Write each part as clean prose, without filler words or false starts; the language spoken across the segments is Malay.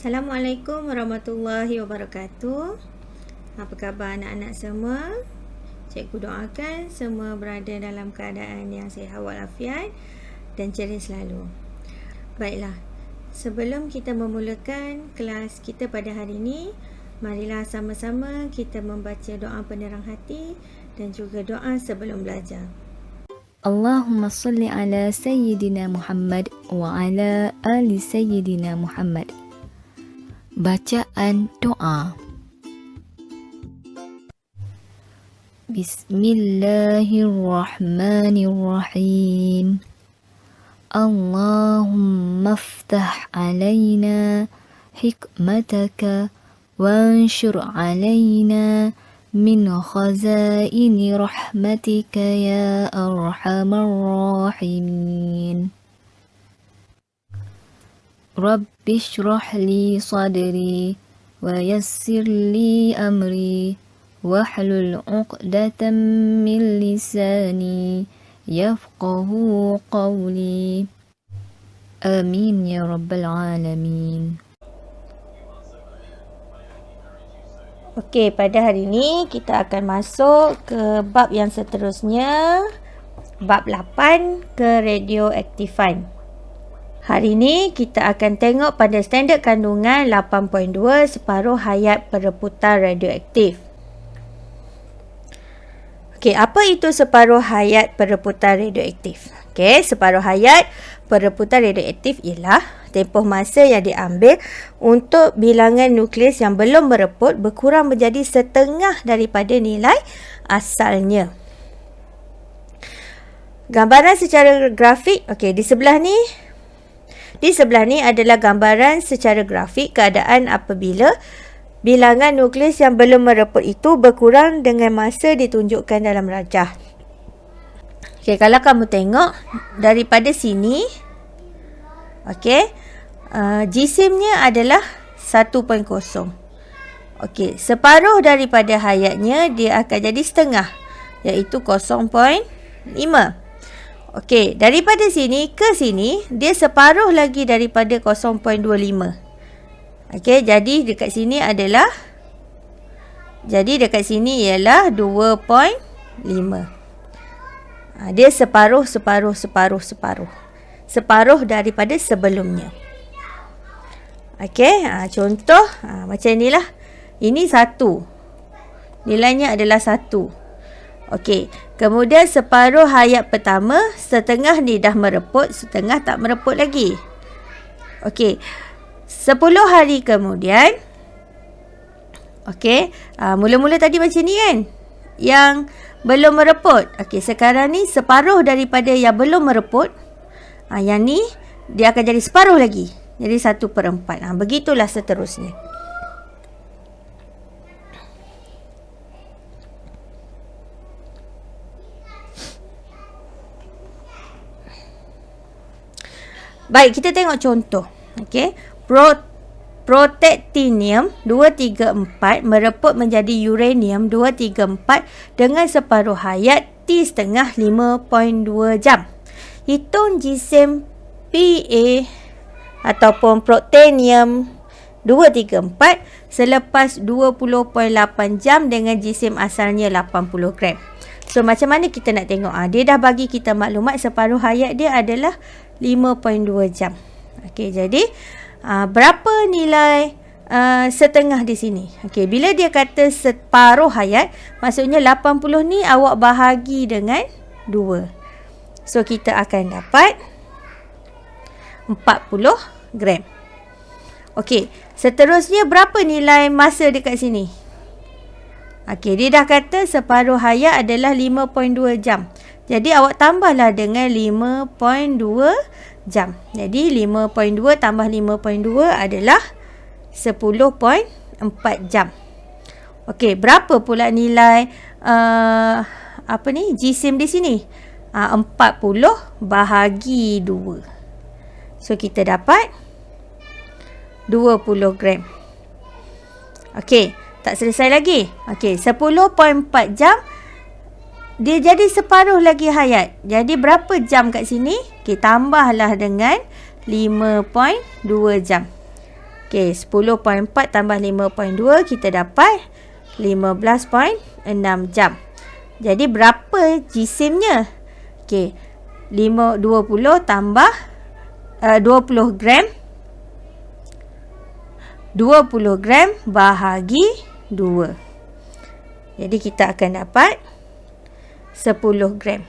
Assalamualaikum warahmatullahi wabarakatuh. Apa khabar anak-anak semua? Cikgu doakan semua berada dalam keadaan yang sihat walafiat dan ceria selalu. Baiklah, sebelum kita memulakan kelas kita pada hari ini, marilah sama-sama kita membaca doa penerang hati dan juga doa sebelum belajar. Allahumma salli ala Sayyidina Muhammad wa ala ali Sayyidina Muhammad. Bacaan doa. Bismillahirrahmanirrahim. Allahumma aftah alaina hikmataka wanshur alaina min khazaini rahmatika ya arhamar rahimin. Rabbi shrah li sadri wa yassir li amri wahlul 'uqdatam min lisani yafqahu qawli. Amin ya rabbal alamin. Okey, pada hari ini kita akan masuk ke bab yang seterusnya, bab 8, keradioaktifan. Hari ini kita akan tengok pada standard kandungan 8.2 separuh hayat perebutan radioaktif. Okey, apa itu separuh hayat perebutan radioaktif? Okey, separuh hayat perebutan radioaktif ialah tempoh masa yang diambil untuk bilangan nukleus yang belum mereput berkurang menjadi setengah daripada nilai asalnya. Gambaran secara grafik, okey, di sebelah ni adalah gambaran secara grafik keadaan apabila bilangan nukleus yang belum mereput itu berkurang dengan masa ditunjukkan dalam rajah. Okey, kalau kamu tengok daripada sini, okey, jisimnya adalah 1.0. Okey, separuh daripada hayatnya dia akan jadi setengah, iaitu 0.5. Okey, daripada sini ke sini dia separuh lagi daripada 0.25. Okey, jadi dekat sini ialah 2.5. Dia separuh daripada sebelumnya. Okey, contoh macam inilah. Ini 1. Nilainya adalah 1. Okey, kemudian separuh hayat pertama, setengah ni dah mereput, setengah tak mereput lagi. Okey, 10 hari kemudian, okey, mula-mula tadi macam ni kan, yang belum mereput. Okey, sekarang ni separuh daripada yang belum mereput, yang ni dia akan jadi separuh lagi, jadi 1/4. Begitulah seterusnya. Baik, kita tengok contoh. Okey, protactinium 234 mereput menjadi uranium 234 dengan separuh hayat T setengah 5.2 jam. Hitung jisim Pa ataupun protonium 234 selepas 20.8 jam dengan jisim asalnya 80 gram. So, macam mana kita nak tengok? Dia dah bagi kita maklumat separuh hayat dia adalah 5.2 jam. Okey, jadi berapa nilai setengah di sini? Okey, bila dia kata separuh hayat, maksudnya 80 ni awak bahagi dengan 2. So, kita akan dapat 40 gram. Okey, seterusnya berapa nilai masa dekat sini? Okey, dia dah kata separuh hayat adalah 5.2 jam. Jadi awak tambahlah dengan 5.2 jam. Jadi 5.2 tambah 5.2 adalah 10.4 jam. Okey, berapa pula nilai jisim di sini? 40 bahagi 2. So, kita dapat 20 gram. Okey, tak selesai lagi. Okey, 10.4 jam dia jadi separuh lagi hayat. Jadi berapa jam kat sini? Okey, tambahlah dengan 5.2 jam. Okey, 10.4 tambah 5.2 kita dapat 15.6 jam. Jadi berapa jisimnya? Okey, 20 tambah 20 gram 20 gram bahagi 2. Jadi kita akan dapat 10 gram.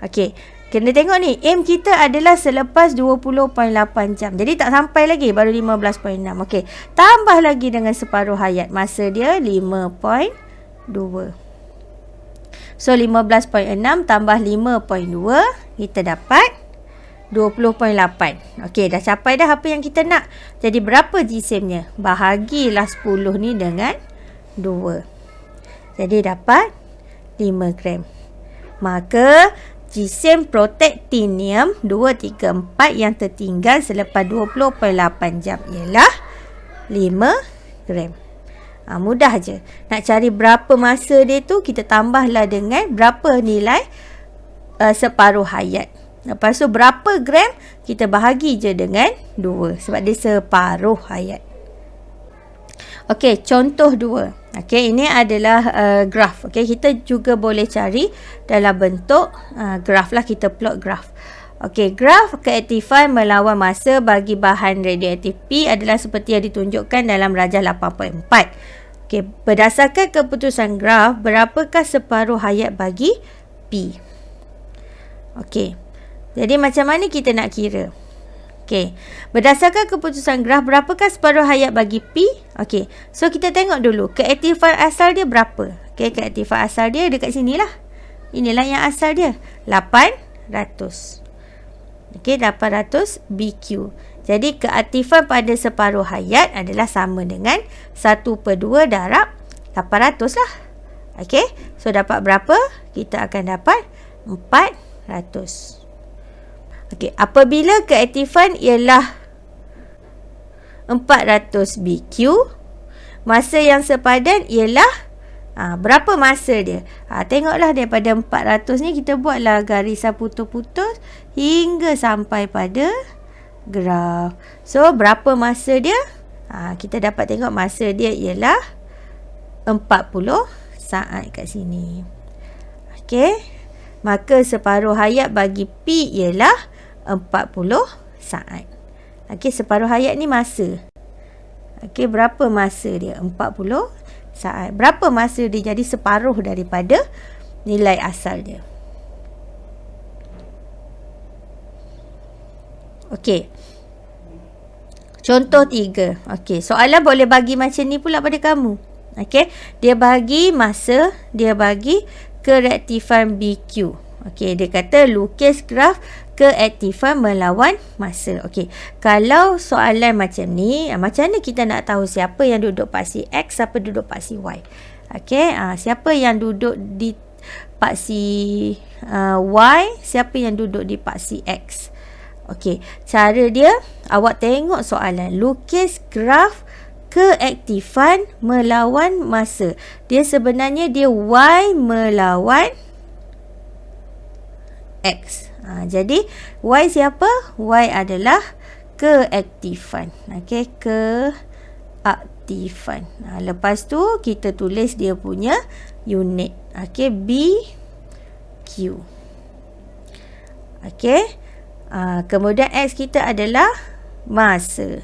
Okey, kena tengok ni, aim kita adalah selepas 20.8 jam. Jadi tak sampai lagi, baru 15.6. Okey, tambah lagi dengan separuh hayat. Masa dia 5.2. So 15.6 tambah 5.2 kita dapat 20.8. Okey, dah capai dah apa yang kita nak. Jadi berapa jisimnya? Bahagilah 10 ni dengan 2. Jadi dapat 5 gram. Maka jisim protektinium 2, 3, 4 yang tertinggal selepas 20.8 jam ialah 5 gram. Mudah je. Nak cari berapa masa dia tu, kita tambahlah dengan berapa nilai separuh hayat. Lepas tu berapa gram, kita bahagi je dengan 2. Sebab dia separuh hayat. Okey, contoh 2. Okey, ini adalah graf. Okey, kita juga boleh cari dalam bentuk graf lah. Kita plot graf. Okey, graf keaktifan melawan masa bagi bahan radioaktif P adalah seperti yang ditunjukkan dalam rajah 8.4. Okey, berdasarkan keputusan graf, berapakah separuh hayat bagi P? Okey. Jadi macam mana kita nak kira? Okey, berdasarkan keputusan graf, berapakah separuh hayat bagi P? Okey, so kita tengok dulu keaktifan asal dia berapa. Okey, keaktifan asal dia dekat sini lah. Inilah yang asal dia, 800. Okey, 800 BQ. Jadi keaktifan pada separuh hayat adalah sama dengan 1/2 darab 800 lah. Okey, so dapat berapa? Kita akan dapat 400. Okey, apabila keaktifan ialah 400 BQ, masa yang sepadan ialah berapa masa dia? Tengoklah daripada 400 ni kita buatlah garisan putus-putus hingga sampai pada graf. So, berapa masa dia? Kita dapat tengok masa dia ialah 40 saat kat sini. Okey, maka separuh hayat bagi P ialah 40 saat. Okey, separuh hayat ni masa. Okey, berapa masa dia? 40 saat. Berapa masa dia jadi separuh daripada nilai asal dia? Okey. Contoh 3. Okey, soalan boleh bagi macam ni pula pada kamu. Okey, dia bagi masa, dia bagi kereaktifan BQ. Okey, dia kata lukis graf keaktifan melawan masa. Okey, kalau soalan macam ni, macam mana kita nak tahu siapa yang duduk paksi X, siapa duduk paksi Y? Okey, siapa yang duduk di paksi Y, siapa yang duduk di paksi X? Okey, cara dia, awak tengok soalan, lukis graf keaktifan melawan masa. Dia sebenarnya dia Y melawan X. Jadi Y siapa? Y adalah keaktifan. Okey, keaktifan. Lepas tu kita tulis dia punya unit. Okey, BQ. Okey. Kemudian X kita adalah masa.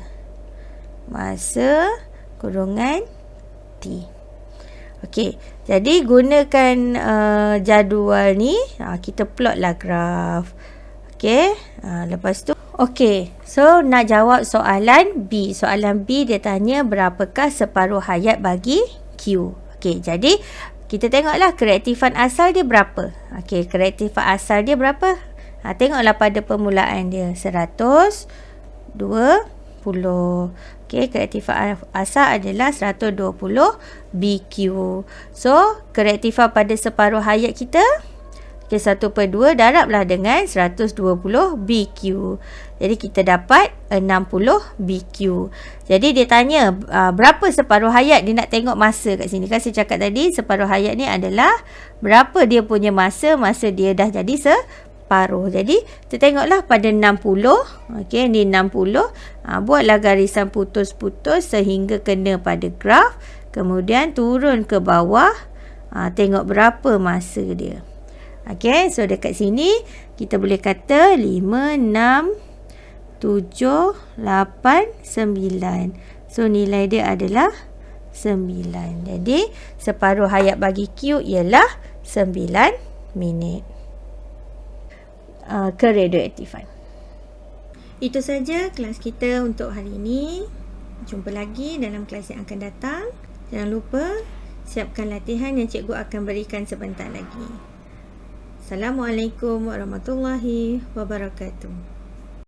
Masa kurungan T. Okey, jadi gunakan jadual ni, kita plotlah graf. Okey, lepas tu okey, so nak jawab soalan B. Soalan B dia tanya berapakah separuh hayat bagi Q. Okey, jadi kita tengoklah kereaktifan asal dia berapa. Okey, kereaktifan asal dia berapa? Tengoklah pada permulaan dia 120. Okey, keaktifan asal adalah 120 BQ. So, keaktifan pada separuh hayat kita, okey, 1/2 darablah dengan 120 BQ. Jadi, kita dapat 60 BQ. Jadi, dia tanya berapa separuh hayat. Dia nak tengok masa kat sini. Kan saya cakap tadi, separuh hayat ni adalah berapa dia punya masa. Masa dia dah jadi separuh. Jadi kita tengoklah pada 60. Okey, ni 60. Buatlah garisan putus-putus sehingga kena pada graf. Kemudian turun ke bawah. Tengok berapa masa dia. Okey, so dekat sini kita boleh kata 5, 6, 7, 8, 9. So nilai dia adalah 9. Jadi separuh hayat bagi Q ialah 9 minit. Keradioaktifan. Itu saja kelas kita untuk hari ini. Jumpa lagi dalam kelas yang akan datang. Jangan lupa siapkan latihan yang cikgu akan berikan sebentar lagi. Assalamualaikum warahmatullahi wabarakatuh.